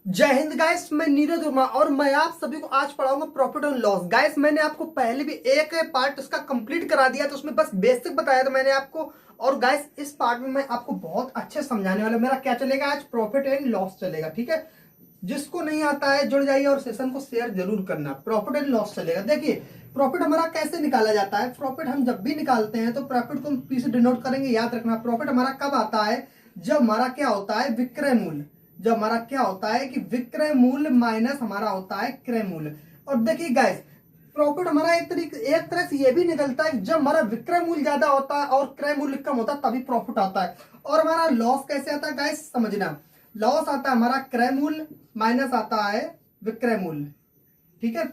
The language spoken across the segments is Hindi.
जय हिंद गाइस, मैं नीरज वर्मा और मैं आप सभी को आज पढ़ाऊंगा प्रॉफिट एंड लॉस। गाइस मैंने आपको पहले भी एक पार्ट उसका कंप्लीट करा दिया, तो उसमें बस बेसिक बताया था मैंने आपको। और गाइस इस पार्ट में मैं आपको बहुत अच्छे समझाने वाला हूं। मेरा क्या चलेगा आज? प्रॉफिट एंड लॉस चलेगा, ठीक है। जिसको नहीं आता है जुड़ जाइए और सेशन को शेयर जरूर करना। प्रॉफिट एंड लॉस चलेगा। देखिए प्रॉफिट हमारा कैसे निकाला जाता है। प्रॉफिट हम जब भी निकालते हैं तो प्रॉफिट को हम पी से डिनोट करेंगे। याद रखना, प्रॉफिट हमारा कब आता है? जब हमारा क्या होता है? विक्रय मूल्य। जब हमारा क्या होता है कि विक्रय मूल्य माइनस हमारा होता है क्रय मूल्य। और देखिए गाइस, प्रॉफिट हमारा एक तरह से ये भी निकलता है जब हमारा विक्रय मूल्य ज्यादा होता है और क्रय मूल्य कम होता है, तभी प्रॉफिट आता है। और हमारा लॉस कैसे आता है गाइस? समझना, लॉस आता है हमारा क्रय मूल्य माइनस आता है विक्रय मूल्य, ठीक है।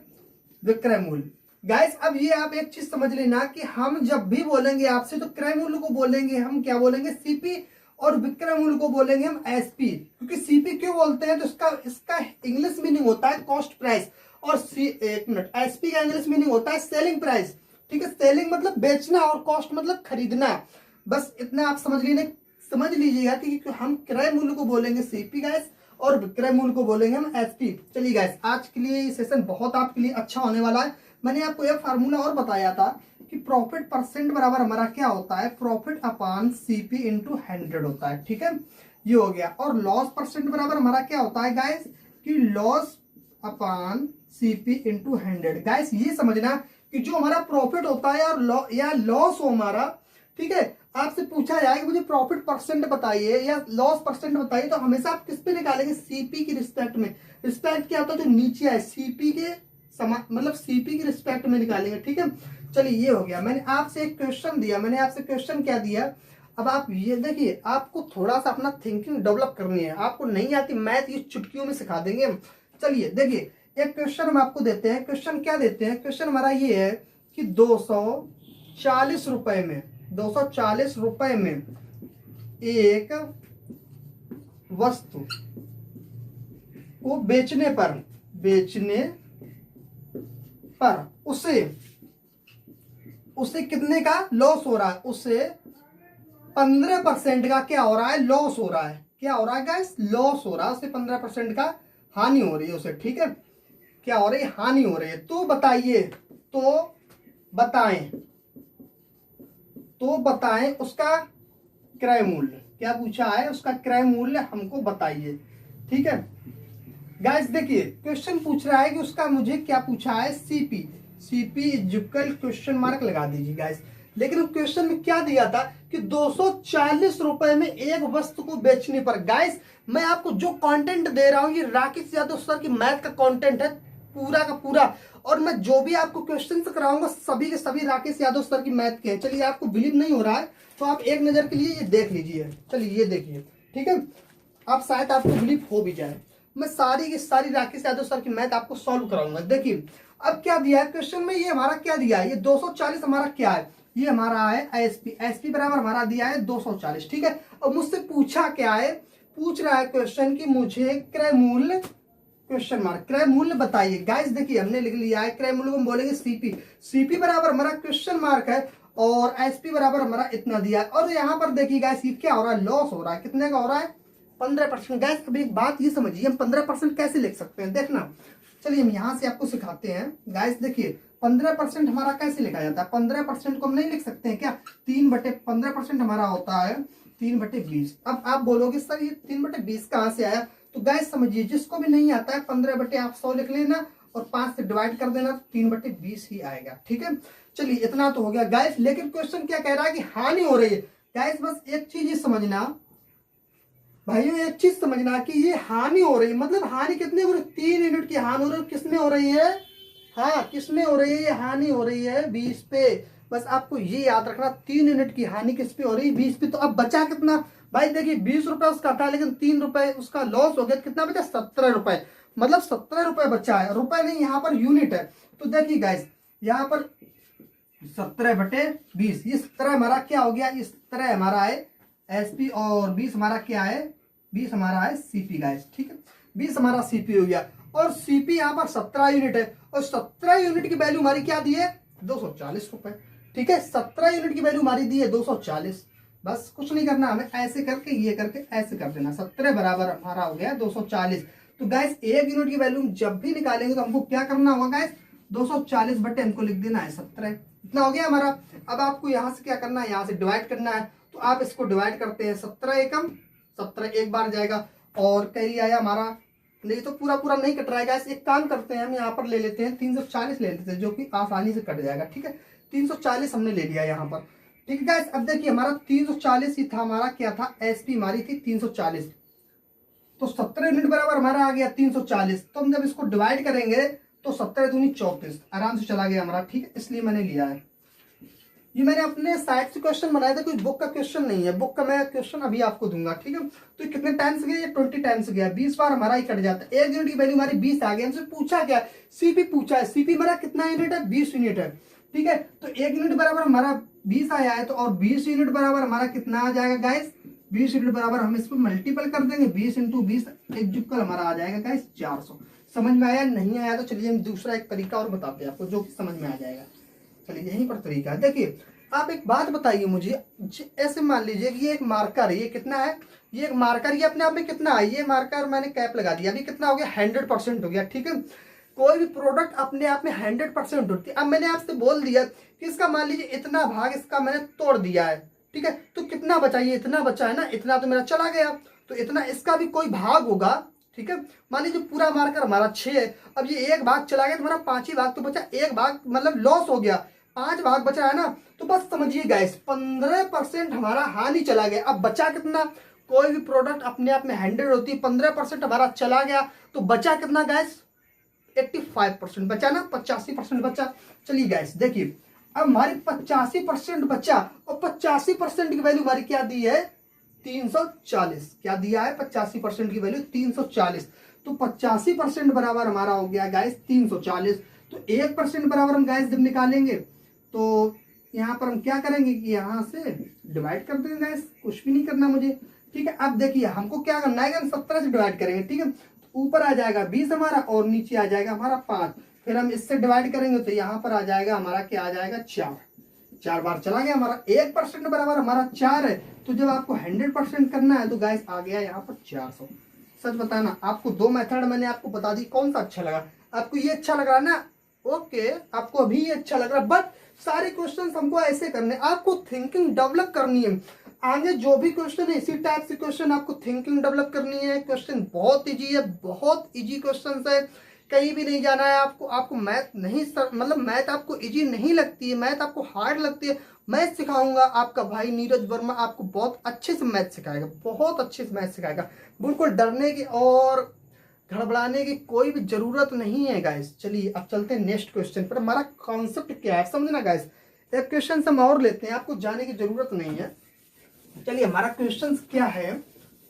विक्रय मूल्य। गाइस अब ये आप एक चीज समझ लेना कि हम जब भी बोलेंगे आपसे तो क्रय मूल्य को बोलेंगे हम क्या बोलेंगे? सीपी। और विक्रय मूल्य को बोलेंगे हम एसपी। क्योंकि सीपी क्यों बोलते हैं? तो इसका इसका इंग्लिश मीनिंग होता है कॉस्ट प्राइस। और एक मिनट, एसपी का इंग्लिश मीनिंग होता है सेलिंग प्राइस, ठीक है। सेलिंग मतलब बेचना और कॉस्ट मतलब खरीदना। बस इतना आप समझ लीजिएगा कि हम क्रय मूल्य को बोलेंगे सीपी गाइस और विक्रय मूल्य को बोलेंगे हम एसपी। चलिए गाइस, आज के लिए ये सेशन बहुत आपके लिए अच्छा होने वाला है। मैंने आपको एक फार्मूला और बताया था कि प्रॉफिट परसेंट बराबर हमारा क्या होता है? प्रॉफिट अपॉन सीपी इंटू 100 होता है, ठीक है। ये हो गया। और लॉस परसेंट बराबर हमारा क्या होता है गाइस? कि loss upon CP into 100। Guys ये समझना कि जो हमारा प्रॉफिट होता है या लॉस हो हमारा, ठीक है, आपसे पूछा जाए कि मुझे प्रॉफिट परसेंट बताइए या लॉस परसेंट बताइए, तो हमेशा आप किस पे निकालेंगे? सीपी की रिस्पेक्ट में। रिस्पेक्ट क्या होता है? जो नीचे है सीपी के समान, मतलब सीपी की रिस्पेक्ट में निकालेंगे, ठीक है। चलिए ये हो गया। मैंने आपसे एक क्वेश्चन दिया। मैंने आपसे क्वेश्चन क्या दिया? अब आप ये देखिए, आपको थोड़ा सा अपना थिंकिंग डेवलप करनी है। आपको नहीं आती मैथ, ये चुटकियों में सिखा देंगे हम। चलिए देखिए, एक क्वेश्चन हम आपको देते हैं। क्वेश्चन क्या देते हैं? क्वेश्चन हमारा ये है कि 240 रुपए में 240 रुपए में एक वस्तु को बेचने पर उसे कितने का लॉस हो रहा है? उसे 15% का क्या हो रहा है? लॉस हो रहा है। क्या हो रहा है गाइस? लॉस हो रहा है। उसे 15% का हानि हो रही है उसे, ठीक है। क्या हो रही है? हानि हो रही है। तो बताइए, बताएं तो बताएं उसका क्रय मूल्य। क्या पूछा है? उसका क्रय मूल्य हमको बताइए, ठीक है। गाइस देखिए, क्वेश्चन पूछ रहा है कि उसका, मुझे क्या पूछा है? सीपी इक्वल क्वेश्चन मार्क लगा दीजिए गाइस। लेकिन क्वेश्चन में क्या दिया था कि 240 रुपए में एक वस्तु को बेचने पर। गाइस मैं आपको जो कंटेंट दे रहा हूं ये राकेश यादव सर की मैथ का कंटेंट है पूरा का पूरा। और मैं जो भी आपको क्वेश्चन कराऊंगा सभी के सभी राकेश यादव सर की मैथ के हैं। चलिए, आपको बिलीव नहीं हो रहा है तो आप एक नजर के लिए ये देख लीजिए। चलिए ये देखिए, ठीक है। आप शायद आपको बिलीव हो भी जाए। मैं सारी की सारी राकेश यादव सर की मैथ आपको सॉल्व कराऊंगा। देखिए अब क्या दिया है क्वेश्चन में? ये हमारा क्या दिया है? ये 240 हमारा क्या है? ये हमारा है एसपी। एसपी बराबर हमारा दिया है 240, ठीक है। और मुझसे पूछा क्या है? पूछ रहा है क्वेश्चन कि मुझे क्रय मूल्य क्वेश्चन मार्क क्रय मूल्य बताइए। गाइस देखिए, हमने लिख लिया है क्रय मूल्य को हम बोलेंगे सीपी। सीपी बराबर हमारा क्वेश्चन मार्क है और एसपी बराबर हमारा इतना दिया। और यहाँ पर देखिए गाइस, ये क्या हो रहा है? लॉस हो रहा है। कितने का हो रहा है? 15%। गैस अभी एक बात ये समझिए, हम 15% कैसे लिख सकते हैं? देखना, चलिए हम यहाँ से आपको सिखाते हैं। गाइस देखिए, 15% हमारा कैसे लिखा जाता है? 15% को हम नहीं लिख सकते हैं क्या? 3/15% हमारा होता है 3/20। अब आप बोलोगे सर ये 3/20 कहाँ से आया? तो गाइस समझिए, जिसको भी नहीं आता है 15/100 लिख लेना और 5 से डिवाइड कर देना, 3/20 ही आएगा, ठीक है। चलिए इतना तो हो गया गाइस। लेकिन क्वेश्चन क्या कह रहा है कि हानि हो रही है। गाइस बस एक चीज ही समझना भाइयों, एक चीज समझना कि ये हानि हो रही है। मतलब हानि कितने हो रही है? 3 यूनिट की हानि हो रही है। किसमें हो रही है? हाँ, किसमें हो रही है? ये हानि हो रही है 20 पे। बस आपको ये याद रखना, 3 यूनिट की हानि किस पे हो रही है? 20 पे। तो अब बचा कितना? भाई देखिए, 20 रुपए उसका था लेकिन 3 रुपए उसका लॉस हो गया। कितना बचा? 17 रुपए। मतलब 17 रुपए बचा है। रुपए नहीं, यहाँ पर यूनिट है। तो देखिए गाइस, यहाँ पर 17/20, ये 17 हमारा क्या हो गया? ये 17 हमारा है एसपी और 20 हमारा क्या है? 20 हमारा है सीपी गाइस, ठीक है। 20 हमारा सीपी हो गया और सीपी यहाँ पर 17 यूनिट है। और 17 यूनिट की वैल्यू हमारी क्या दी है? 240 रुपए, ठीक है। 17 यूनिट की वैल्यू हमारी दी है 240। बस कुछ नहीं करना हमें, ऐसे करके ये करके ऐसे कर देना। 17 बराबर हमारा हो गया 240। तो गाइस 1 यूनिट की वैल्यू जब भी निकालेंगे तो हमको क्या करना होगा गाइस, 240 बटे हमको लिख देना है 17। इतना हो गया हमारा। अब आपको यहाँ से क्या करना है, यहाँ से डिवाइड करना है। तो आप इसको डिवाइड करते हैं, 17 एकम 17 एक बार जाएगा और कैरी आया हमारा, नहीं तो पूरा पूरा नहीं कट रहा है गाइस। एक काम करते हैं, हम यहाँ पर ले लेते हैं 340 ले लेते हैं, जो कि आसानी से कट जाएगा। ठीक है, 340 हमने ले लिया यहाँ पर। ठीक है गाइस, अब देखिए हमारा 340 ही था, हमारा क्या था, एसपी हमारी थी 340। तो 17 यूनिट बराबर हमारा आ गया 340। तो हम जब इसको डिवाइड करेंगे तो 17 दूनी 34 आराम से चला गया हमारा। ठीक है, इसलिए मैंने लिया है। ये मैंने अपने साइड से क्वेश्चन बनाया था, कोई बुक का क्वेश्चन नहीं है। बुक का मैं क्वेश्चन अभी आपको दूंगा। ठीक है, तो कितने टाइम्स गया, ये 20 टाइम्स गया, 20 बार हमारा ही कट जाता है। 1 यूनिट की वैल्यू हमारी 20 आ गई। हमसे पूछा क्या, सीपी पूछा है। सीपी हमारा कितना यूनिट है, 20 यूनिट है। ठीक है, तो 1 यूनिट बराबर हमारा 20 आया है, तो और 20 यूनिट बराबर हमारा कितना आ जाएगा गाइस, 20 यूनिट बराबर हम इसको मल्टीपल कर देंगे, 20 इंटू 20 एक हमारा आ जाएगा गाइस 400। समझ में आया, नहीं आया तो चलिए हम दूसरा एक तरीका और बताते हैं आपको जो कि समझ में आ जाएगा। चलिए यहीं पर तरीका है। देखिए आप एक बात बताइए मुझे, ऐसे मान लीजिए कि ये एक मार्कर है, ये कितना है, ये एक मार्कर, ये अपने आप में कितना है, ये मार्कर मैंने कैप लगा दिया, अभी कितना हो गया, 100% हो गया। ठीक है, कोई भी प्रोडक्ट अपने आप में 100% होती है। अब मैंने आपसे बोल दिया कि इसका मान लीजिए इतना भाग इसका मैंने तोड़ दिया है। ठीक है, तो कितना बचा, ये इतना बचा है ना, इतना तो मेरा चला गया, तो इतना इसका भी कोई भाग होगा। ठीक है, मान लीजिए पूरा मार्कर हमारा 6 है, अब ये एक भाग चला गया तो हमारा 5 ही भाग तो बचा, एक भाग मतलब लॉस हो गया, 5 भाग बचा है ना। तो बस समझिए गाइस 15% हमारा हानि चला गया। अब बचा कितना, कोई भी प्रोडक्ट अपने आप में 100 होती है, 15% हमारा चला गया तो बचा कितना गाइस, 85% बचा ना, 85% बचा। चलिए गाइस देखिए, अब हमारी 85% बचा और 85% की वैल्यू हमारी क्या दी है, 340। क्या दिया है, 85% की वैल्यू 340। तो 85% बराबर हमारा हो गया गाइस 340। तो 1% बराबर हम गाइस जब निकालेंगे तो यहाँ पर हम क्या करेंगे कि यहाँ से डिवाइड कर देंगे गाइस, कुछ भी नहीं करना मुझे। ठीक है, अब देखिए हमको क्या करना है, हम 17 से डिवाइड करेंगे। ठीक है, तो ऊपर आ जाएगा 20 हमारा और नीचे आ जाएगा हमारा 5। फिर हम इससे डिवाइड करेंगे तो यहाँ पर आ जाएगा हमारा, क्या आ जाएगा, 4 बार चला गया हमारा। 1% बराबर हमारा 4 है। तो जब आपको 100% करना है तो गाइस आ गया यहाँ पर 400। सच बताना, आपको 2 मेथड मैंने आपको बता दी, कौन सा अच्छा लगा आपको, ये अच्छा लग रहा है ना, ओके, आपको अभी ये अच्छा लग रहा है। बट सारे क्वेश्चन हमको ऐसे करने, आपको थिंकिंग डेवलप करनी है। आगे जो भी क्वेश्चन है इसी टाइप से क्वेश्चन आपको थिंकिंग डेवलप करनी है। क्वेश्चन बहुत इजी है, बहुत इजी क्वेश्चन है, कहीं भी नहीं जाना है आपको। आपको मैथ नहीं मतलब मैथ आपको इजी नहीं लगती है, मैथ आपको हार्ड लगती है, मैथ सिखाऊंगा। आपका भाई नीरज वर्मा आपको बहुत अच्छे से मैथ सिखाएगा, बहुत अच्छे से मैथ सिखाएगा। बिल्कुल डरने की और घबराने की कोई भी जरूरत नहीं है गाइस। चलिए अब चलते हैं नेक्स्ट क्वेश्चन पर। हमारा कॉन्सेप्ट क्या है समझना गाइस, एक क्वेश्चन हम और लेते हैं, आपको जाने की जरूरत नहीं है। चलिए हमारा क्वेश्चन क्या है,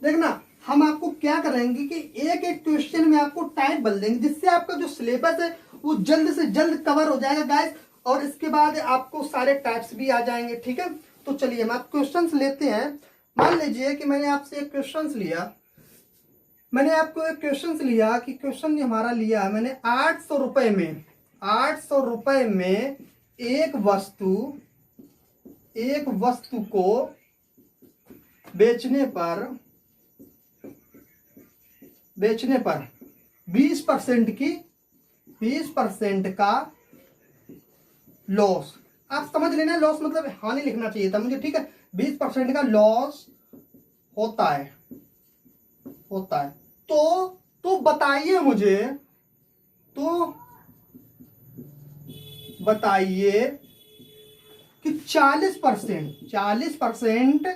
देखना हम आपको क्या करेंगे कि एक एक क्वेश्चन में आपको टाइप बदल देंगे, जिससे आपका जो सिलेबस है वो जल्द से जल्द कवर हो जाएगा गाइस, और इसके बाद आपको सारे टाइप्स भी आ जाएंगे। ठीक है, तो चलिए हम आप क्वेश्चन लेते हैं। मान लीजिए कि मैंने आपसे एक क्वेश्चन लिया, मैंने आपको एक क्वेश्चन लिया कि क्वेश्चन हमारा लिया मैंने 800 रुपए में, 800 रुपए में एक वस्तु को बेचने पर 20% का लॉस। आप समझ लेना, लॉस मतलब हानि लिखना चाहिए था मुझे। ठीक है, 20% का लॉस होता है। तो बताइए मुझे, तो बताइए कि 40%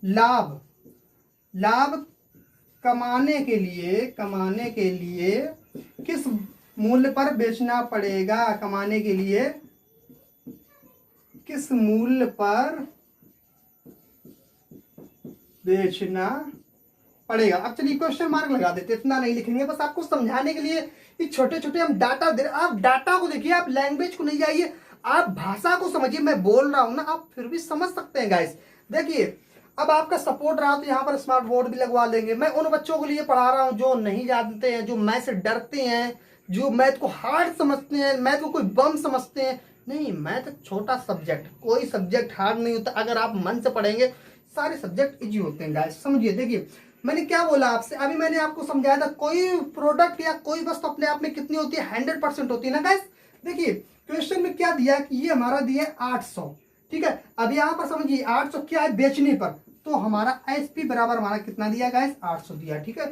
लाभ कमाने के लिए किस मूल्य पर बेचना पड़ेगा, कमाने के लिए किस मूल्य पर बेचना पड़ेगा। अब चलिए क्वेश्चन मार्क लगा देते, इतना नहीं लिखेंगे, बस आपको समझाने के लिए ये छोटे छोटे हम डाटा दे रहे। आप डाटा को देखिए, आप लैंग्वेज को नहीं जाइए, आप भाषा को समझिए। मैं बोल रहा हूं ना, आप फिर भी समझ सकते हैं गाइस। देखिए अब आपका सपोर्ट रहा तो यहाँ पर स्मार्ट बोर्ड भी लगवा लेंगे। मैं उन बच्चों के लिए पढ़ा रहा हूँ जो नहीं जानते हैं, जो मैथ से डरते हैं, जो मैथ को हार्ड समझते हैं, मैथ को कोई बम समझते हैं। नहीं, मैथ एक छोटा सब्जेक्ट, कोई सब्जेक्ट हार्ड नहीं होता। अगर आप मन से पढ़ेंगे सारे सब्जेक्ट इजी होते हैं गाइस, समझिए। देखिए मैंने क्या बोला आपसे, अभी मैंने आपको समझाया था कोई प्रोडक्ट या कोई वस्तु अपने आप में कितनी होती है, 100% होती है ना गाइस। देखिए क्वेश्चन में क्या दिया कि ये हमारा दिया है 800, ठीक है। अब यहाँ पर समझिए 800 क्या है बेचने पर, तो हमारा एसपी बराबर हमारा कितना दिया गाइस, 800 दिया, ठीक है।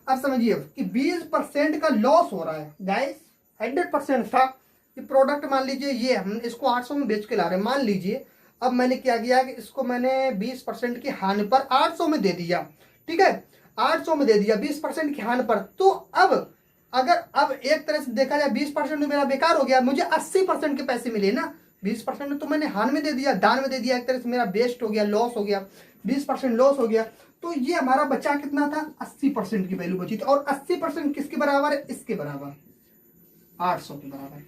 अब समझिए कि 20% का लॉस हो रहा है गाइस, 100% था कि प्रोडक्ट मान लीजिए ये हम इसको 800 में बेच के ला रहे हैं, मान लीजिए। अब मैंने क्या किया कि इसको मैंने 20% की हानि पर 800 में दे दिया, ठीक है। 800 में दे दिया 20% की हानि पर। तो अब अगर अब एक तरह से देखा जाए 20% मेरा बेकार हो गया, मुझे 80% के पैसे मिले ना। 20% तो मैंने हानि में दे दिया, दान में दे दिया, एक तरह से मेरा वेस्ट हो गया, लॉस हो गया, 20% लॉस हो गया। तो ये हमारा बचा कितना था, 80% की वैल्यू बची थी। और 80% किसके बराबर है, इसके बराबर, 800 के बराबर।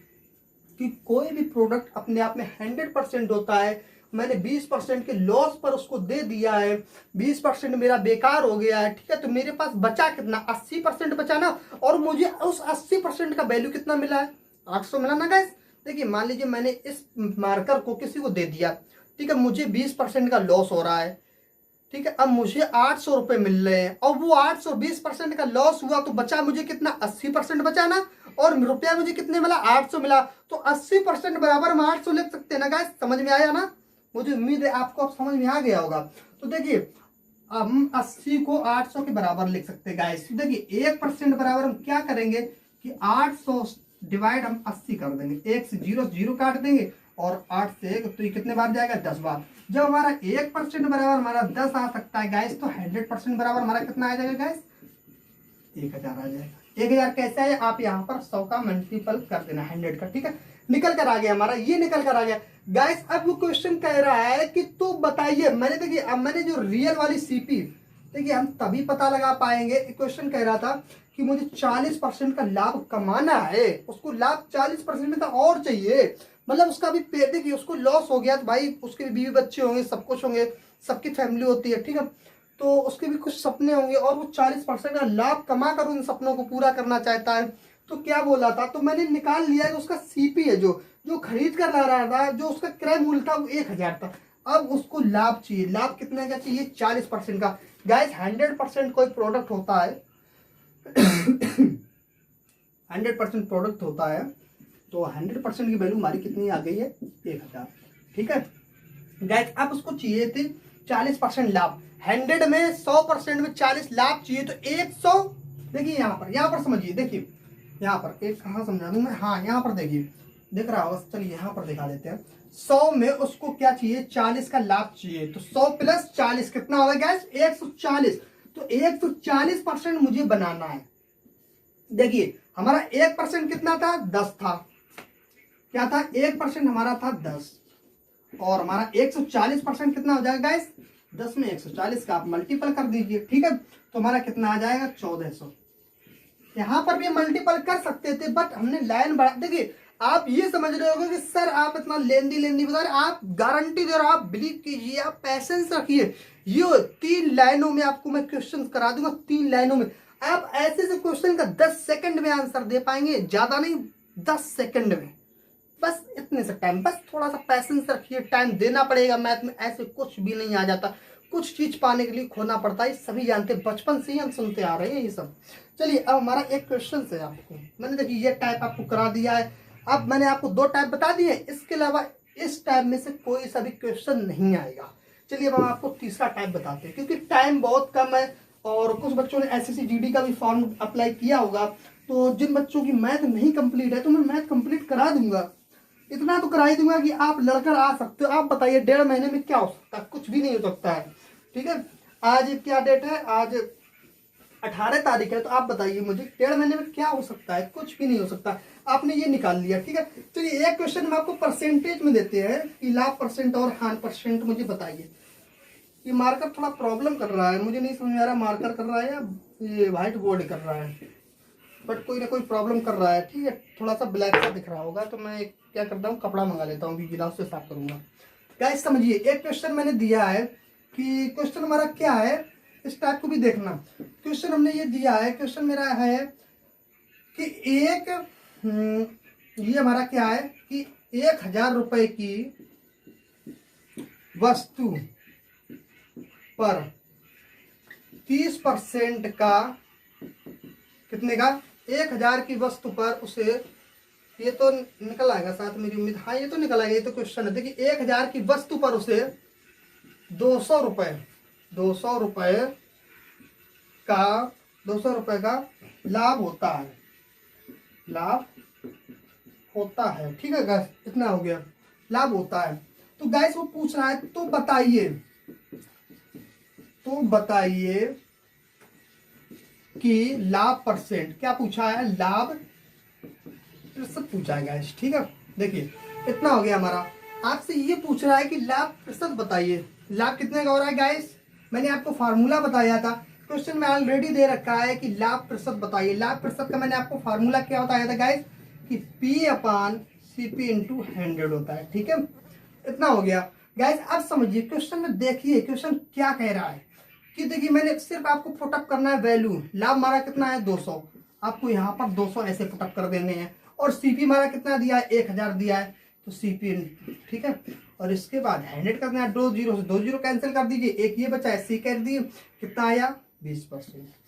कि कोई भी प्रोडक्ट अपने आप में 100% होता है, मैंने 20% के लॉस पर उसको दे दिया है, 20% मेरा बेकार हो गया है, ठीक है। तो मेरे पास बचा कितना, 80% बचा ना। और मुझे उस 80% का वैल्यू कितना मिला है, 800 मिला ना गाइस। देखिए मान लीजिए मैंने इस मार्कर को किसी को दे दिया, ठीक है, मुझे 20% का लॉस हो रहा है, ठीक है। अब मुझे 800 रुपए मिल रहे हैं, और वो 800 20% का लॉस हुआ, तो बचा मुझे कितना, 80% बचा ना। और रुपया मुझे कितने मिला, 800 मिला। तो 80% बराबर हम 800 लिख सकते हैं ना गाइस, समझ में आया ना। मुझे उम्मीद है आपको अब समझ में आ गया होगा। तो देखिए अब हम 80 को 800 के बराबर लिख सकते हैं गाइस। तो देखिए 1% बराबर हम क्या करेंगे कि 800 डिवाइड हम 80 कर देंगे, 1 से 0 0 काट देंगे, और 8 से 1, तो ये कितने बार जाएगा, 10 बार। जब हमारा 1% बराबर हमारा 10 आ सकता है गाइस, तो 100% बराबर हमारा कितना आ जाएगा गाइस, 1000 आ जाएगा। 1000 कैसे है, आप यहाँ पर 100 का मल्टीपल कर देना 100 का, ठीक है। निकल कर आ गया हमारा, ये निकल कर आ गया गाइस। अब वो क्वेश्चन कह रहा है कि तो बताइए, मैंने देखिए अब मैंने जो रियल वाली सीपी, देखिए हम तभी पता लगा पाएंगे। क्वेश्चन कह रहा था कि मुझे 40% का लाभ कमाना है, उसको लाभ 40% का और चाहिए। मतलब उसका भी देखिए उसको लॉस हो गया, तो भाई उसके बीवी बच्चे होंगे, सब कुछ होंगे, सबकी फैमिली होती है, ठीक है। तो उसके भी कुछ सपने होंगे, और वो 40% का लाभ कमा कर उन सपनों को पूरा करना चाहता है। तो क्या बोला था, तो मैंने निकाल लिया कि उसका सीपी है, जो जो खरीद कर ला रहा था, जो उसका क्रय मूल्य था वो 1000 था। अब उसको लाभ चाहिए, लाभ कितने का चाहिए, 40% का। गाइस 100% कोई प्रोडक्ट होता है 100% प्रोडक्ट होता है, तो 100% की वैल्यू हमारी कितनी आ गई है, 1000, ठीक है गाइस। अब उसको चाहिए थे 40% लाभ, 100 में 100% में 40 लाभ चाहिए, तो 100। देखिए यहाँ पर समझिए, देखिए यहाँ पर एक कहाँ समझा दूं मैं, हाँ यहाँ पर देखिए, दिख रहा होगा, चलिए यहाँ पर दिखा देते हैं। 100 में उसको क्या चाहिए, 40 का लाभ चाहिए, तो 100 प्लस 40 कितना होगा गैस, 140। तो 140% मुझे बनाना है। देखिए हमारा 1% कितना था, 10 था, क्या था, 1% हमारा था 10, और हमारा 140% कितना हो जाएगा गाइस, 10 में 140 का आप मल्टीपल कर दीजिए, ठीक है। तो हमारा कितना आ जाएगा, 1400। यहां पर भी मल्टीपल कर सकते थे, बट हमने लाइन बढ़ा। देखिए आप ये समझ रहे होगे कि सर आप इतना लेंदी बता रहे, आप गारंटी दे रहे हो, आप बिलीव कीजिए, आप पैसेंस रखिए। ये 3 लाइनों में आपको मैं क्वेश्चन करा दूंगा, 3 लाइनों में आप ऐसे से क्वेश्चन का 10 सेकंड में आंसर दे पाएंगे, ज्यादा नहीं, 10 सेकंड में, बस इतने से टाइम, बस थोड़ा सा पैसेंस रखिए, टाइम देना पड़ेगा। मैथ में ऐसे कुछ भी नहीं आ जाता, कुछ चीज पाने के लिए खोना पड़ता है, सभी जानते हैं, बचपन से ही हम सुनते आ रहे हैं ये सब। चलिए अब हमारा एक क्वेश्चन है, आपको मैंने देखिए ये टाइप आपको करा दिया है। अब मैंने आपको 2 टाइप बता दिए, इसके अलावा इस टाइप में से कोई सा भी क्वेश्चन नहीं आएगा। चलिए अब हम आपको तीसरा टाइप बताते हैं, क्योंकि टाइम बहुत कम है, और कुछ बच्चों ने एसएससी जीडी का भी फॉर्म अप्लाई किया होगा। तो जिन बच्चों की मैथ नहीं कंप्लीट है, तो मैं मैथ कंप्लीट करा दूंगा, इतना तो करा ही दूंगा कि आप लड़कर आ सकते हो। आप बताइए 1.5 महीने में क्या हो सकता है, कुछ भी नहीं हो सकता है, ठीक है। आज क्या डेट है, आज 18 तारीख है, तो आप बताइए मुझे 1.5 महीने में क्या हो सकता है, कुछ भी नहीं हो सकता। आपने ये निकाल लिया, ठीक है। तो ये एक क्वेश्चन हम आपको परसेंटेज में देते हैं कि लाभ परसेंट और हान परसेंट, मुझे बताइए। ये मार्कर थोड़ा प्रॉब्लम कर रहा है, मुझे नहीं समझ में आ रहा मार्कर कर रहा है या ये व्हाइट बोर्ड कर रहा है, बट कोई ना कोई प्रॉब्लम कर रहा है, ठीक है। थोड़ा सा ब्लैक सा दिख रहा होगा, तो मैं क्या करता हूँ, कपड़ा मंगा लेता हूँ, गिलास से साफ करूंगा। गाइस समझिए, एक क्वेश्चन मैंने दिया है कि क्वेश्चन हमारा क्या है, इस टाइप को भी देखना। क्वेश्चन हमने ये दिया है, क्वेश्चन मेरा है कि एक ये हमारा क्या है कि 1000 रुपए की वस्तु पर 30% का कितने का, 1000 की वस्तु पर उसे, ये तो निकल आएगा साथ, मेरी उम्मीद, हाँ ये तो निकल आएगा, ये तो क्वेश्चन है। देखिए 1000 की वस्तु पर उसे 200 रुपए, 200 रुपए का 200 रुपए का लाभ होता है, लाभ होता है। ठीक है गैस, इतना हो गया, लाभ होता है। तो गैस वो पूछ रहा है, तो बताइए, तो बताइए कि लाभ परसेंट, क्या पूछा है, लाभ प्रतिशत पूछा है गैस। ठीक है, देखिए इतना हो गया हमारा। आपसे ये पूछ रहा है कि लाभ प्रतिशत बताइए, लाभ कितने का हो रहा है गैस। मैंने आपको फार्मूला बताया था, क्वेश्चन में ऑलरेडी दे रखा है कि लाभ प्रतिशत बताइए। लाभ प्रतिशत का मैंने आपको फार्मूला क्या बताया था गैस, कि P/CP × 100 होता है। ठीक है, इतना हो गया गैस। अब समझिए क्वेश्चन में, देखिए क्वेश्चन क्या कह रहा है कि देखिए मैंने सिर्फ आपको पुटअप करना है वैल्यू, लाभ हमारा कितना है 200, आपको यहाँ पर 200 ऐसे पुटअप कर देने हैं, और सीपी हमारा कितना दिया है 1000 दिया है, तो सीपी, ठीक है, और इसके बाद 100 करना है, 2 जीरो से 2 जीरो कैंसिल कर दीजिए, एक ये बचा है सी कर दिए, कितना आया 20%।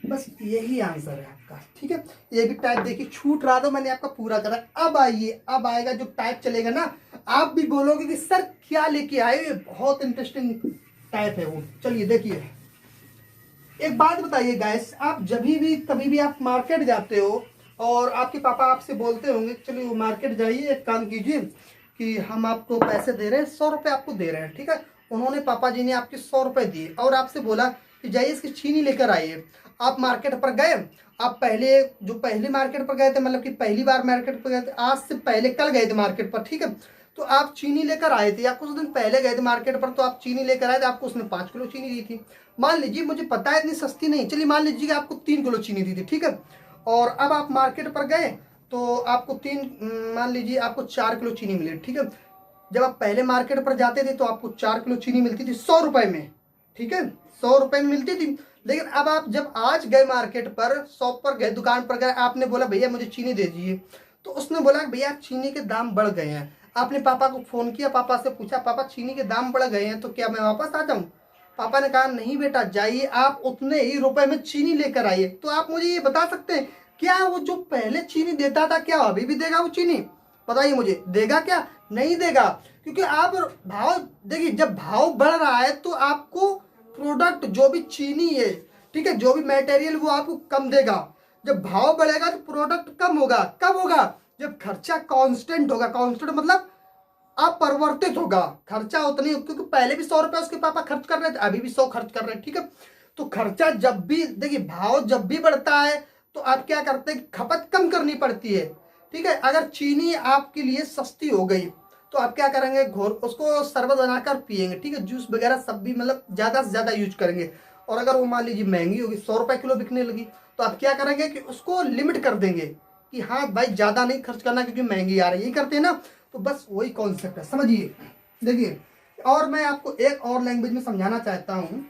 बस यही आंसर है आपका। ठीक है, ये भी टाइप देखिए छूट रहा था, मैंने आपका पूरा करा। अब आइए, अब आएगा जो टाइप चलेगा ना, आप भी बोलोगे कि सर क्या लेके आए, ये बहुत इंटरेस्टिंग टाइप है वो। चलिए देखिए, एक बात बताइए गाइस, आप जब भी कभी भी आप मार्केट जाते हो और आपके पापा आपसे बोलते होंगे चलिए वो मार्केट जाइए, एक काम कीजिए कि हम आपको पैसे दे रहे हैं, 100 रुपये आपको दे रहे हैं। ठीक है, उन्होंने पापा जी ने आपके 100 रुपये दिए और आपसे बोला कि जाइए इसकी चीनी लेकर आइए। आप मार्केट पर गए, आप पहले मार्केट पर गए थे, मतलब कि पहली बार मार्केट पर गए थे, आज से पहले कल गए थे मार्केट पर। ठीक है, तो आप चीनी लेकर आए थे, या कुछ दिन पहले गए थे मार्केट पर, तो आप चीनी लेकर आए थे, आपको उसने 5 किलो चीनी दी थी। मान लीजिए, मुझे पता है इतनी सस्ती नहीं, चलिए मान लीजिए कि आपको 3 किलो चीनी दी थी। ठीक है, और अब आप मार्केट पर गए तो आपको मान लीजिए आपको 4 किलो चीनी मिली। ठीक है, जब आप पहले मार्केट पर जाते थे तो आपको 4 किलो चीनी मिलती थी 100 रुपए में। ठीक है, 100 रुपए में मिलती थी। लेकिन अब आप जब आज गए मार्केट पर, शॉप पर गए, दुकान पर गए, आपने बोला भैया मुझे चीनी दे दीजिए, तो उसने बोला भैया चीनी के दाम बढ़ गए हैं। आपने पापा को फोन किया, पापा से पूछा पापा चीनी के दाम बढ़ गए हैं तो क्या मैं वापस आ जाऊं। पापा ने कहा नहीं बेटा, जाइए आप उतने ही रुपए में चीनी लेकर आइए। तो आप मुझे ये बता सकते हैं, क्या वो जो पहले चीनी देता था क्या अभी भी देगा वो चीनी, बताइए मुझे, देगा क्या, नहीं देगा। क्योंकि आप भाव देखिए, जब भाव बढ़ रहा है तो आपको प्रोडक्ट जो भी चीनी है, ठीक है, जो भी मटेरियल वो आपको कम देगा। जब भाव बढ़ेगा तो प्रोडक्ट कम होगा, कब होगा, जब खर्चा कांस्टेंट होगा। कांस्टेंट मतलब अपरिवर्तित होगा, खर्चा उतनी, क्योंकि पहले भी 100 रुपए उसके पापा खर्च कर रहे थे, अभी भी 100 खर्च कर रहे हैं। ठीक है, तो खर्चा जब भी देखिए, भाव जब भी बढ़ता है तो आप क्या करते हैं, खपत कम करनी पड़ती है। ठीक है, अगर चीनी आपके लिए सस्ती हो गई तो आप क्या करेंगे, घोर उसको शरबत बनाकर पियेंगे। ठीक है, जूस वगैरह सब भी मतलब ज्यादा से ज्यादा यूज करेंगे। और अगर वो मान लीजिए महंगी होगी, 100 रुपए किलो बिकने लगी, तो आप क्या करेंगे कि उसको लिमिट कर देंगे कि हाँ भाई ज्यादा नहीं खर्च करना क्योंकि महंगी आ रही है, यही करते हैं ना। तो बस वही कॉन्सेप्ट है, समझिए। देखिए, और मैं आपको एक और लैंग्वेज में समझाना चाहता हूँ।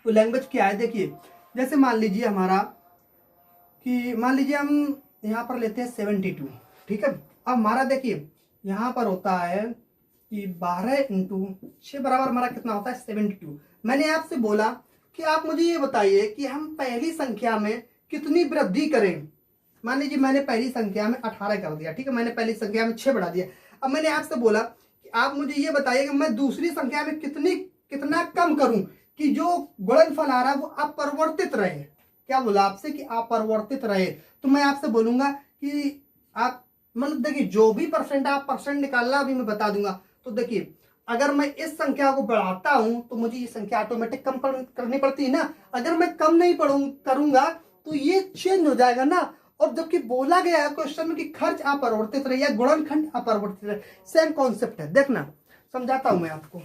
वो लैंग्वेज क्या है, देखिए जैसे मान लीजिए हमारा, कि मान लीजिए हम यहाँ पर लेते हैं 72। ठीक है, अब हमारा देखिए यहाँ पर होता है कि 12 × 6 बराबर हमारा कितना होता है 72। मैंने आपसे बोला कि आप मुझे ये बताइए कि हम पहली संख्या में कितनी वृद्धि करें। मान लीजिए मैंने पहली संख्या में 18 कर दिया। ठीक है, मैंने पहली संख्या में 6 बढ़ा दिया। अब मैंने आपसे बोला कि आप मुझे ये बताइए कि मैं दूसरी संख्या में कितना कम करूं कि जो गुणनफल आ रहा है वो अपरिवर्तित रहे। क्या बोला आपसे, कि अपरिवर्तित रहे। तो मैं आपसे बोलूंगा कि आप मतलब देखिए, जो भी परसेंट आप परसेंट निकालना अभी मैं बता दूंगा। तो देखिए, अगर मैं इस संख्या को बढ़ाता हूं तो मुझे ये संख्या ऑटोमेटिक कम करनी पड़ती है ना। अगर मैं कम नहीं करूंगा तो ये चेंज हो जाएगा ना। और जबकि बोला गया है क्वेश्चन में कि खर्च अपरिवर्तित रहे या गुणनखंड अपरिवर्तित रहे, सेम कॉन्सेप्ट है। देखना, समझाता हूं मैं आपको।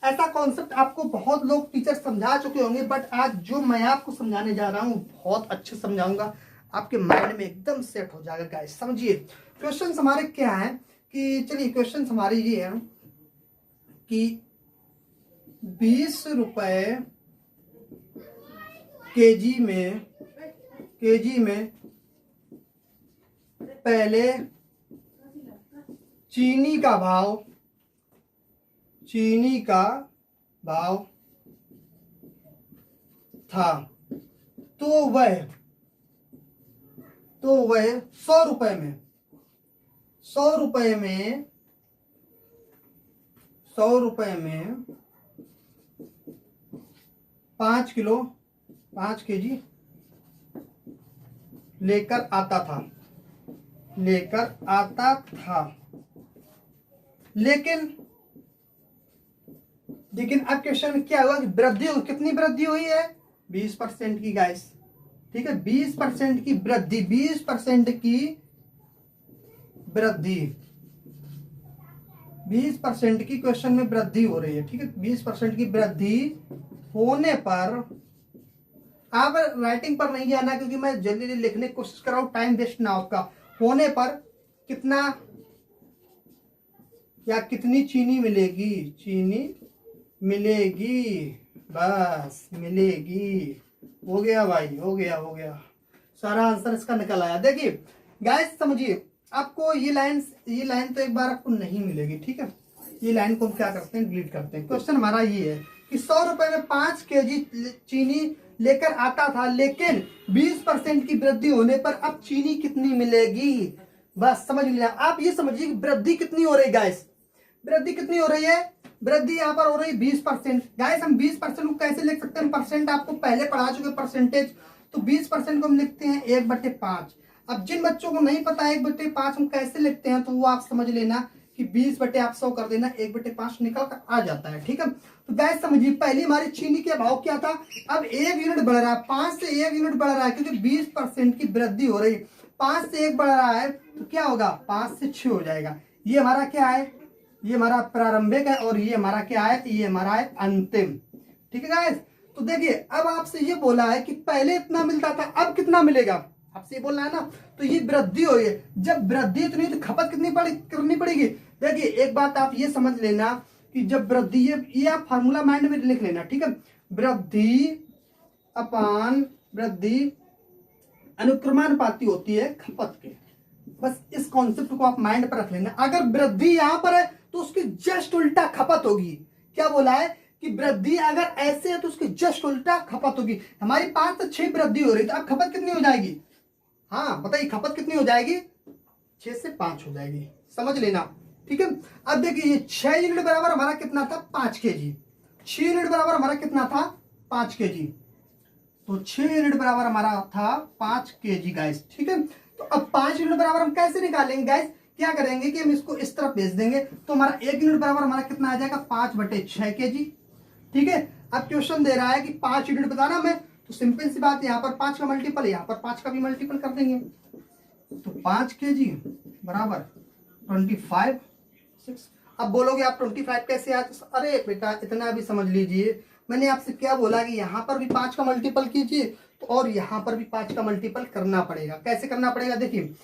ऐसा कॉन्सेप्ट आपको बहुत लोग टीचर समझा चुके होंगे, बट आज जो मैं आपको समझाने जा रहा हूं बहुत अच्छे समझाऊंगा, आपके माइंड में एकदम सेट हो जाएगा गाइस। समझिए, क्वेश्चन हमारे क्या है कि, चलिए क्वेश्चन हमारे ये है कि 20 रुपए केजी में पहले चीनी का भाव था तो वह 100 रुपए में 100 रुपए में 5 केजी लेकर आता था लेकिन अब क्वेश्चन में क्या हुआ कि वृद्धि कितनी वृद्धि हुई है 20% की गाइस। ठीक है, 20% की वृद्धि 20% की वृद्धि 20% की क्वेश्चन में वृद्धि हो रही है। ठीक है, 20% की वृद्धि होने पर आप राइटिंग पर नहीं जाना क्योंकि मैं जल्दी जल्दी लिखने की कोशिश कर रहा हूं, टाइम वेस्ट ना आपका। होने पर कितना या कितनी चीनी मिलेगी बस मिलेगी। हो गया भाई, हो गया सारा आंसर इसका निकल आया। देखिए गाइस समझिए, आपको ये लाइन तो एक बार आपको नहीं मिलेगी। ठीक है, ये लाइन को हम क्या करते हैं, डिलीट करते हैं। क्वेश्चन हमारा ये है कि 100 रुपए में 5 केजी चीनी लेकर आता था लेकिन 20% की वृद्धि होने पर अब चीनी कितनी मिलेगी। बस समझ लिया। आप ये समझिए कि वृद्धि कितनी हो रही है गाइस, वृद्धि कितनी हो रही है, वृद्धि यहाँ पर हो रही है 20%। गाइस हम 20% को कैसे लिख सकते हैं, परसेंट आपको पहले पढ़ा चुके परसेंटेज। तो 20% को हम लिखते हैं 1/5। अब जिन बच्चों को नहीं पता 1/5 हम कैसे लिखते हैं तो वो आप समझ लेना कि 20/100 कर देना, 1/5 निकल कर आ जाता है। ठीक है, तो गैस समझिए पहले हमारी चीनी के भाव क्या था, अब 1 यूनिट बढ़ रहा है, 5 से 1 यूनिट बढ़ रहा है क्योंकि 20% की वृद्धि हो रही है। 5 से 1 बढ़ रहा है तो क्या होगा, 5 से 6 हो जाएगा। ये हमारा क्या है, ये हमारा प्रारंभिक है और ये हमारा क्या है, ये हमारा है अंतिम। ठीक है गाइस, तो देखिए अब आपसे ये बोला है कि पहले इतना मिलता था अब कितना मिलेगा, आपसे ये बोलना है ना। तो ये वृद्धि हुई है, जब वृद्धि इतनी तो खपत कितनी करनी पड़ेगी। देखिए एक बात आप ये समझ लेना कि जब वृद्धि, ये आप फार्मूला माइंड में लिख लेना। ठीक है, वृद्धि अपान वृद्धि अनुक्रमानुपाती होती है खपत के। बस इस कॉन्सेप्ट को आप माइंड पर रख लेना। अगर वृद्धि यहां पर है तो उसकी जस्ट उल्टा खपत होगी। क्या बोला है कि वृद्धि अगर ऐसे है तो उसकी जस्ट उल्टा खपत होगी। हमारी 5 से 6 वृद्धि हो रही तो अब खपत कितनी हो जाएगी, हाँ बताइए खपत कितनी हो जाएगी, 6 से 5 हो जाएगी, समझ लेना। ठीक है, अब देखिए ये 6 यूनिट बराबर हमारा कितना था, 5 केजी। 6 यूनिट बराबर हमारा कितना था, 5 केजी। तो 6 यूनिट बराबर हमारा था 5 केजी गाइस। ठीक है, तो अब 5 यूनिट बराबर हम कैसे निकालेंगे गाइस, क्या करेंगे कि हम इसको इस तरफ भेज देंगे तो हमारा 1 यूनिट बराबर हमारा कितना आ जाएगा, 5/6 केजी। ठीक है, अब क्वेश्चन दे रहा है कि 5 यूनिट बताना हमें, तो सिंपल सी बात, यहाँ पर 5 का मल्टीपल, यहाँ पर 5 का भी मल्टीपल कर देंगे। तो 5 केजी बराबर 25/6। अब बोलोगे आप 25 कैसे आया, तो अरे बेटा इतना भी समझ लीजिए, मैंने आपसे क्या बोला कि यहाँ पर भी 5 का मल्टीपल कीजिए तो और यहाँ पर भी 5 का मल्टीपल करना पड़ेगा। कैसे करना पड़ेगा देखिए,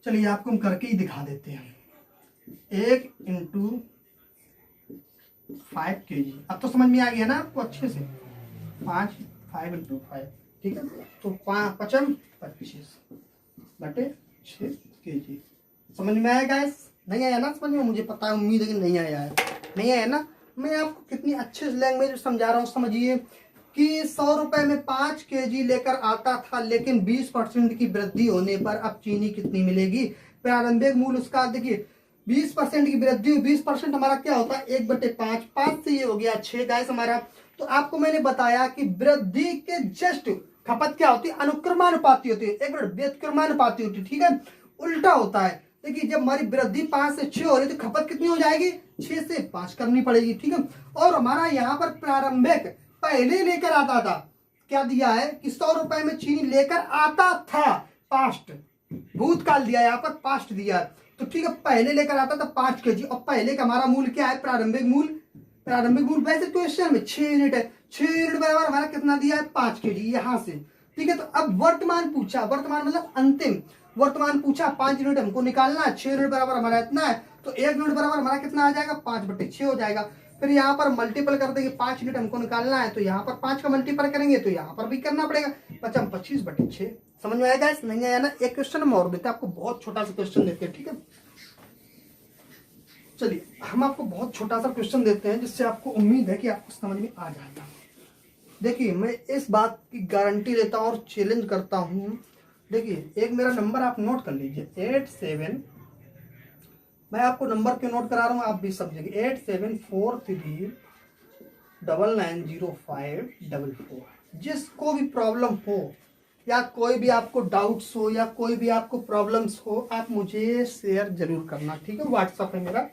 चलिए आपको हम करके ही दिखा देते हैं। 1 × 5 केजी, अब तो समझ में आ गया ना आपको अच्छे से। 5 × 5, ठीक है, तो 5×5 = 6 केजी। समझ में आया गाइस, नहीं आया ना समझ में, मुझे पता है, उम्मीद है कि नहीं आया ना। मैं आपको कितनी अच्छे लैंग्वेज में समझा रहा हूँ, समझिए कि 100 रुपए में 5 केजी लेकर आता था लेकिन 20% की वृद्धि होने पर अब चीनी कितनी मिलेगी। प्रारंभिक मूल्य उसका देखिए 20% की वृद्धि, 20% हमारा क्या होता है, 1/5, 5 से ये हो गया 6 गाइस हमारा। तो आपको मैंने बताया कि वृद्धि के जस्ट खपत क्या होती है, अनुक्रमानुपाती होती है, एक मिनट, व्युत्क्रमानुपाती होती है। ठीक है, उल्टा होता है। देखिए जब हमारी वृद्धि 5 से 6 हो रही तो खपत कितनी हो जाएगी, 6 से 5 करनी पड़ेगी। ठीक है, और हमारा यहाँ पर प्रारंभिक पहले लेकर आता था, क्या दिया है कि 100 रुपए में चीनी लेकर आता था, पास्ट भूतकाल दिया है, यहाँ पर पास्ट दिया है। तो ठीक है, पहले लेकर आता था 5 केजी, और पहले का हमारा मूल्य क्या है, प्रारंभिक मूल्य वैसे क्वेश्चन में 6 यूनिट है, 6 यूनिट बराबर हमारा कितना दिया है, 5 केजी यहाँ से। ठीक है, तो अब वर्तमान पूछा, वर्तमान मतलब अंतिम वर्तमान पूछा, 5 यूनिट हमको निकालना है, 6 यूनिट बराबर हमारा इतना है, तो 1 यूनिट बराबर हमारा कितना आ जाएगा, 5/6 हो जाएगा। फिर यहाँ पर मल्टीपल कर देंगे, 5 यूनिट हमको निकालना है तो यहाँ पर 5 का मल्टीपल करेंगे तो यहाँ पर भी करना पड़ेगा, 25/6। समझ में आएगा, नहीं आया ना। एक क्वेश्चन हम और देते हैं आपको, बहुत छोटा सा क्वेश्चन देते हैं। ठीक है, चलिए हम आपको बहुत छोटा सा क्वेश्चन देते हैं जिससे आपको उम्मीद है कि आपको समझ में आ जाएगा। देखिए मैं इस बात की गारंटी लेता हूँ और चैलेंज करता हूँ। देखिए एक मेरा नंबर आप नोट कर लीजिए, 87, मैं आपको नंबर क्यों नोट करा रहा हूँ आप भी समझेंगे, 8743990544। जिसको भी प्रॉब्लम हो या कोई भी आपको डाउट्स हो या कोई भी आपको प्रॉब्लम्स हो, आप मुझे शेयर जरूर करना, ठीक है। व्हाट्सअप है मेरा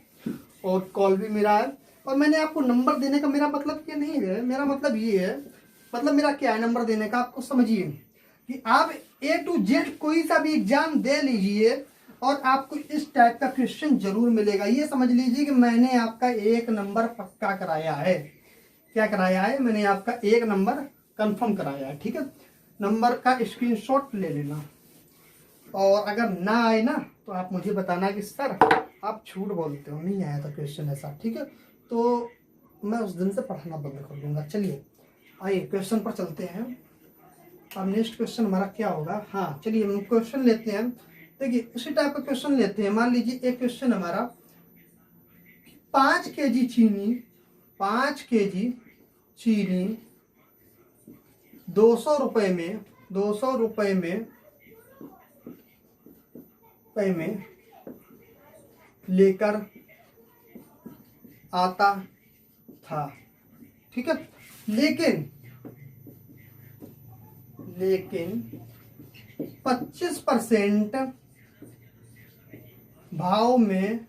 और कॉल भी मेरा है। और मैंने आपको नंबर देने का मेरा मतलब ये नहीं है, मेरा मतलब ये है, मतलब मेरा क्या है नंबर देने का, आपको समझिए कि आप A to Z कोई सा भी एग्जाम दे लीजिए और आपको इस टाइप का क्वेश्चन जरूर मिलेगा। ये समझ लीजिए कि मैंने आपका एक नंबर पक्का कराया है। क्या कराया है? मैंने आपका एक नंबर कंफर्म कराया है, ठीक है। नंबर का स्क्रीनशॉट ले लेना और अगर ना आए ना तो आप मुझे बताना कि सर आप झूठ बोलते हो, नहीं आया था क्वेश्चन ऐसा, ठीक है। तो मैं उस दिन से पढ़ाना बंद कर दूंगा। चलिए आइए क्वेश्चन पर चलते हैं। अब नेक्स्ट क्वेश्चन हमारा क्या होगा? हाँ चलिए हम क्वेश्चन लेते हैं। देखिए उसी टाइप का क्वेश्चन लेते हैं। मान लीजिए एक क्वेश्चन हमारा 5 kg चीनी, 5 kg चीनी 200 रुपए में, 200 रुपए में लेकर आता था, ठीक है। लेकिन 25% भाव में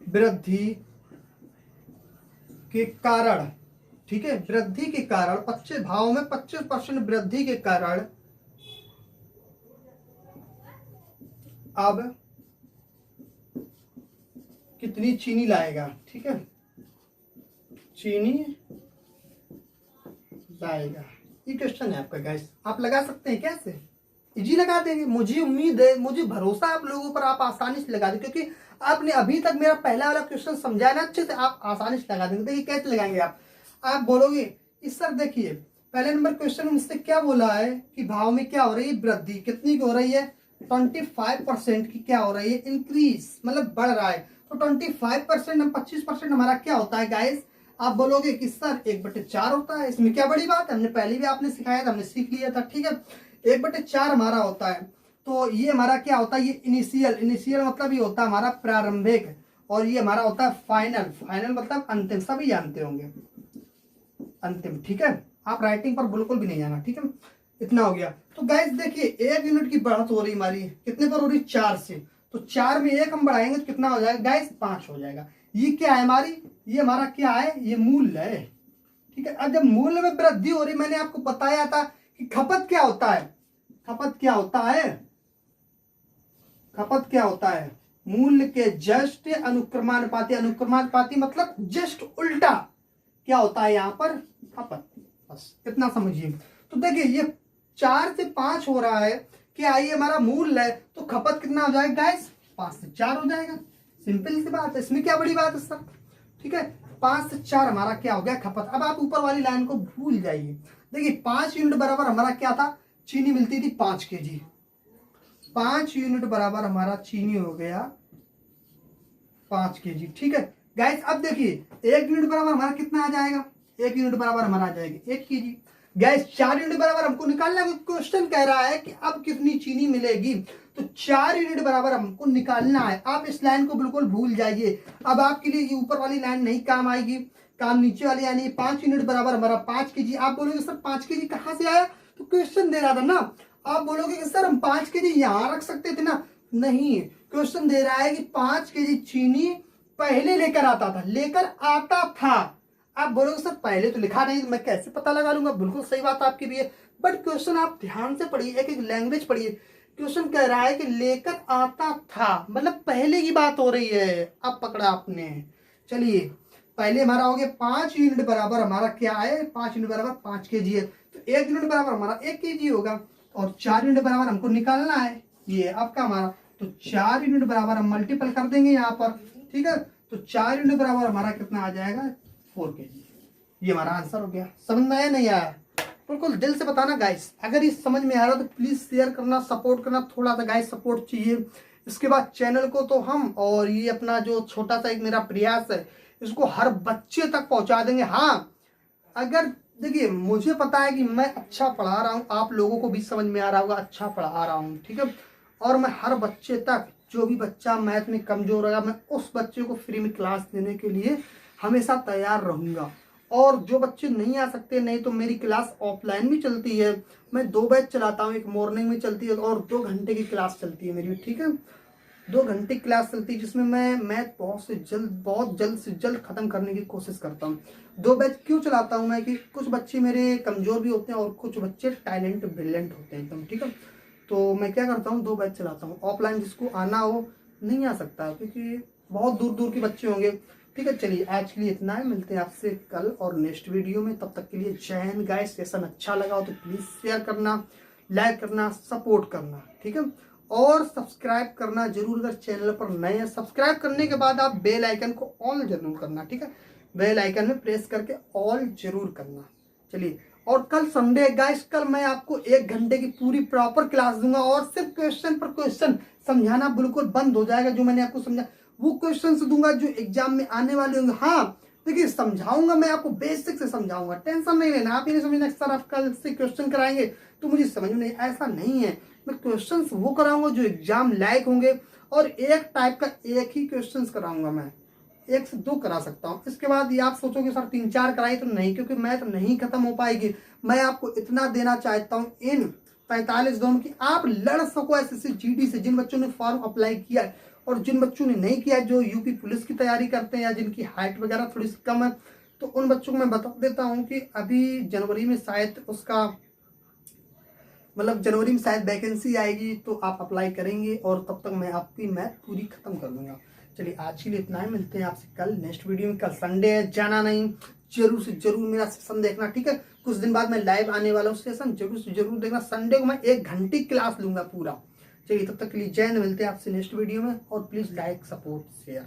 वृद्धि के कारण, ठीक है, वृद्धि के कारण 25 भाव में 25% वृद्धि के कारण अब कितनी चीनी लाएगा, ठीक है, चीनी लाएगा। ये क्वेश्चन है आपका गाइस, आप लगा सकते हैं कैसे? इजी लगा देंगे, मुझे उम्मीद है, मुझे भरोसा है आप लोगों पर, आप आसानी से लगा देंगे क्योंकि आपने अभी तक मेरा पहला वाला क्वेश्चन समझा ना अच्छे से, आप आसानी से लगा देंगे। देखिए कैसे लगाएंगे आप बोलोगे इस सर देखिए पहले नंबर क्वेश्चन मुझसे क्या बोला है कि भाव में क्या हो रही है वृद्धि, कितनी की हो रही है? 25% की क्या हो रही है? इंक्रीज, मतलब बढ़ रहा है। तो 25% हम 25% हमारा क्या होता है गाइस? आप बोलोगे कि सर 1/4 होता है, इसमें क्या बड़ी बात है, हमने पहले भी आपने सिखाया था, हमने सीख लिया था, ठीक है। 1/4 हमारा होता है। तो ये हमारा क्या होता है? ये इनिशियल मतलब ये होता है हमारा प्रारंभिक, और ये हमारा होता है फाइनल मतलब अंतिम, सभी जानते होंगे अंतिम, ठीक है। आप राइटिंग पर बिल्कुल भी नहीं जाना, ठीक है। इतना हो गया। तो गाइस देखिए 1 यूनिट की बढ़त हो रही हमारी, कितने पर हो रही? 4 से। तो 4 में 1 हम बढ़ाएंगे तो कितना हो जाएगा गाइस? 5 हो जाएगा। ये क्या है हमारी? ये हमारा क्या है? ये मूल्य है, ठीक है। अब जब मूल्य में वृद्धि हो रही, मैंने आपको बताया था कि खपत क्या होता है? खपत क्या होता है? खपत क्या होता है? मूल्य के जस्ट अनुक्रमानुपाती, अनुक्रमानुपाती मतलब जस्ट उल्टा क्या होता है यहाँ पर? खपत। बस इतना समझिए। तो देखिए ये 4 से 5 हो रहा है, क्या ये हमारा मूल्य है, तो खपत कितना हो जाएगा गाइस? 5 से 4 हो जाएगा। सिंपल सी बात है, इसमें क्या बड़ी बात है सर, ठीक है। 5 से 4 हमारा क्या हो गया? खपत। अब आप ऊपर वाली लाइन को भूल जाइए। देखिए 5 यूनिट बराबर हमारा क्या था? चीनी मिलती थी 5 kg। 5 यूनिट बराबर हमारा चीनी हो गया 5 kg, ठीक है गाइस। अब देखिए 1 यूनिट बराबर हमारा कितना आ जाएगा? 1 यूनिट बराबर हमारा आ जाएगा 1 kg। गैस 4 यूनिट बराबर हमको निकालना है। क्वेश्चन कह रहा है कि अब कितनी चीनी मिलेगी, तो 4 यूनिट बराबर हमको निकालना है। आप इस लाइन को बिल्कुल भूल जाइए। अब आपके लिए ये ऊपर वाली लाइन नहीं काम आएगी, काम नीचे वाली यानी 5 यूनिट बराबर हमारा 5 kg। आप बोलोगे सर 5 kg कहाँ से आया? तो क्वेश्चन दे रहा था ना। आप बोलोगे कि सर हम 5 kg यहाँ रख सकते थे ना, नहीं, क्वेश्चन दे रहा है कि 5 kg चीनी पहले लेकर आता था। आप बोलोगे सर पहले तो लिखा नहीं, तो मैं कैसे पता लगा लूंगा? बिल्कुल सही बात आपकी भी है, बट क्वेश्चन आप ध्यान से पढ़िए, एक एक लैंग्वेज पढ़िए। क्वेश्चन कह रहा है कि लेकर आता था, मतलब पहले की बात हो रही है। अब पकड़ा आपने। चलिए पहले हमारा हो गया 5 यूनिट बराबर हमारा क्या है? 5 यूनिट बराबर 5 kg है, तो 1 यूनिट बराबर हमारा 1 kg होगा, और 4 यूनिट बराबर हमको निकालना है। ये आपका हमारा, तो 4 यूनिट बराबर हम मल्टीपल कर देंगे यहाँ पर, ठीक है। तो 4 यूनिट बराबर हमारा कितना आ जाएगा? 4 kg। ये हमारा आंसर हो गया। समझ में आया नहीं आया? बिल्कुल दिल से बताना गाइस। अगर ये समझ में आ रहा हो तो प्लीज शेयर करना, सपोर्ट करना, थोड़ा सा गाइस सपोर्ट चाहिए। इसके बाद चैनल को तो हम, और ये अपना जो छोटा सा एक मेरा प्रयास है, इसको हर बच्चे तक पहुंचा देंगे। हाँ अगर देखिए मुझे पता है कि मैं अच्छा पढ़ा रहा हूँ, आप लोगों को भी समझ में आ रहा होगा अच्छा पढ़ा रहा हूँ, ठीक है। और मैं हर बच्चे तक, जो भी बच्चा मैथ में कमजोर होगा, मैं उस बच्चे को फ्री में क्लास देने के लिए हमेशा तैयार रहूँगा। और जो बच्चे नहीं आ सकते, नहीं तो मेरी क्लास ऑफलाइन भी चलती है। मैं 2 बैच चलाता हूँ, एक मॉर्निंग में चलती है और 2 घंटे की क्लास चलती है मेरी, ठीक है। 2 घंटे क्लास चलती है जिसमें मैं मैथ बहुत जल्द से जल्द खत्म करने की कोशिश करता हूँ। 2 बैच क्यों चलाता हूँ मैं, कि कुछ बच्चे मेरे कमजोर भी होते हैं और कुछ बच्चे टैलेंट ब्रिलियंट होते हैं एकदम, ठीक है। तो मैं क्या करता हूँ, 2 बैच चलाता हूँ। ऑफलाइन जिसको आना हो नहीं आ सकता, क्योंकि बहुत दूर दूर के बच्चे होंगे, ठीक है। चलिए आज के लिए इतना है, मिलते हैं आपसे कल और नेक्स्ट वीडियो में। तब तक के लिए जय हिंद गाइस। सेशन अच्छा लगा हो तो प्लीज शेयर करना, लाइक करना, सपोर्ट करना, ठीक है। और सब्सक्राइब करना जरूर, अगर चैनल पर नए हैं। सब्सक्राइब करने के बाद आप बेल आइकन को ऑल जरूर करना, ठीक है। बेल आइकन में प्रेस करके ऑल जरूर करना। चलिए, और कल संडे है गाइस, कल मैं आपको 1 घंटे की पूरी प्रॉपर क्लास दूंगा और सिर्फ क्वेश्चन पर क्वेश्चन समझाना बिल्कुल बंद हो जाएगा। जो मैंने आपको समझा वो क्वेश्चन दूंगा जो एग्जाम में आने वाले होंगे। हाँ देखिए, समझाऊंगा मैं आपको, बेसिक से समझाऊंगा, टेंशन नहीं लेना। आप ये नहीं समझना सर आप कल से क्वेश्चन कराएंगे तो मुझे समझ में नहीं, ऐसा नहीं है। मैं क्वेश्चंस वो कराऊंगा जो एग्जाम लायक होंगे, और एक टाइप का एक ही क्वेश्चंस कराऊंगा मैं, 1 से 2 करा सकता हूँ। इसके बाद ये आप सोचोगे सर 3-4 कराई तो नहीं, क्योंकि मैथ नहीं खत्म हो पाएगी। मैं आपको इतना देना चाहता हूँ इन 45 दिनों की, आप लड़ सको एसएससी जीडी से। जिन बच्चों ने फॉर्म अप्लाई किया है और जिन बच्चों ने नहीं किया, जो यूपी पुलिस की तैयारी करते हैं या जिनकी हाइट वगैरह थोड़ी सी कम है, तो उन बच्चों को मैं बता देता हूँ कि अभी जनवरी में शायद उसका मतलब जनवरी में शायद वैकेंसी आएगी, तो आप अप्लाई करेंगे और तब तक मैं आपकी मैथ पूरी खत्म कर दूंगा। चलिए आज के लिए इतना ही, मिलते हैं आपसे कल नेक्स्ट वीडियो में। कल संडे है, जाना नहीं, जरूर से जरूर मेरा सेशन देखना, ठीक है। कुछ दिन बाद मैं लाइव आने वाला हूँ, सेशन जरूर से जरूर देखना। संडे को मैं 1 घंटे क्लास लूंगा पूरा। चलिए तब तक के लिए जय हिंद, मिलते हैं आपसे नेक्स्ट वीडियो में, और प्लीज लाइक सपोर्ट शेयर।